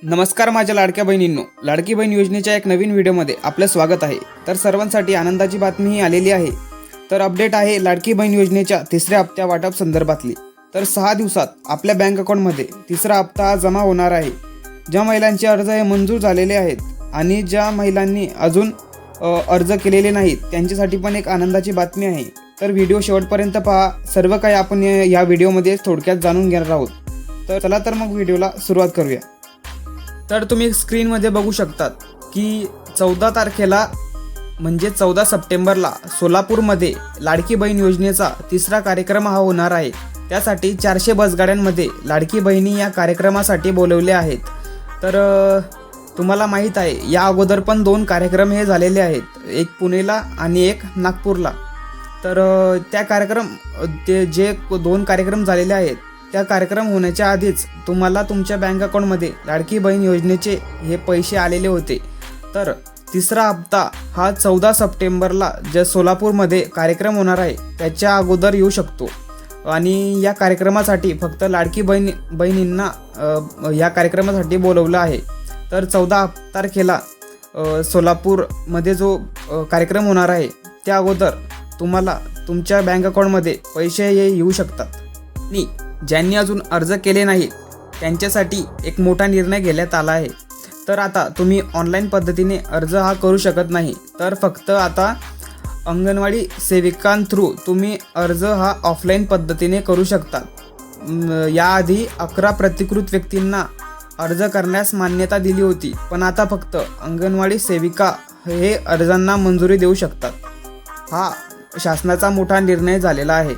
नमस्कार माझ्या लाडक्या बहिणींनो, लाडकी बहीण योजनेच्या एक नवीन व्हिडिओमध्ये आपलं स्वागत आहे। तर सर्वांसाठी आनंदाची बातमी ही आलेली आहे। तर अपडेट आहे लाडकी बहीण योजनेच्या तिसऱ्या हप्त्या वाटप संदर्भातली। तर 6 दिवसात आपल्या बँक अकाउंटमध्ये तिसरा हप्ता जमा होणार आहे। ज्या महिलांचे अर्ज हे मंजूर झालेले आहेत आणि ज्या महिलांनी अजून अर्ज केलेले नाहीत त्यांच्यासाठी पण एक आनंदाची बातमी आहे। तर व्हिडिओ शेवटपर्यंत पहा, सर्व काही आपण या व्हिडिओमध्ये थोडक्यात जाणून घेणार आहोत। तर चला तर मग व्हिडिओला सुरुवात करूया। तर तुम्ही स्क्रीनमध्ये बघू शकतात की 14 तारखेला म्हणजे 14 सप्टेंबरला सोलापूरमध्ये लाडकी बहीण योजनेचा तिसरा कार्यक्रम हा होणार आहे। त्यासाठी 400 बसगाड्यांमध्ये लाडकी बहिणी या कार्यक्रमासाठी बोलवले आहेत। तर तुम्हाला माहीत आहे या अगोदर पण 2 कार्यक्रम हे झालेले आहेत, एक पुणेला आणि एक नागपूरला। तर ते जे 2 कार्यक्रम झालेले आहेत त्या कार्यक्रम होण्याच्या आधीच तुम्हाला तुमच्या बँक अकाउंटमध्ये लाडकी बहीण योजनेचे हे पैसे आलेले होते। तर तिसरा हप्ता हा 14 सप्टेंबरला जे सोलापूरमध्ये कार्यक्रम होणार आहे त्याच्या अगोदर येऊ शकतो आणि या कार्यक्रमासाठी फक्त लाडकी बहिणींना या कार्यक्रमासाठी बोलवलं आहे। तर 14 तारखेला सोलापूरमध्ये जो कार्यक्रम होणार आहे त्या अगोदर तुम्हाला तुमच्या बँक अकाउंटमध्ये पैसे हे येऊ शकतात। आणि ज्यांनी अजून अर्ज केले नाहीत त्यांच्यासाठी एक मोठा निर्णय घेण्यात आला आहे। तर आता तुम्ही ऑनलाईन पद्धतीने अर्ज हा करू शकत नाही, तर फक्त आता अंगणवाडी सेविकांथ्रू तुम्ही अर्ज हा ऑफलाईन पद्धतीने करू शकता। याआधी 11 प्रतिकृत व्यक्तींना अर्ज करण्यास मान्यता दिली होती, पण आता फक्त अंगणवाडी सेविका हे अर्जांना मंजुरी देऊ शकतात। हा शासनाचा मोठा निर्णय झालेला आहे।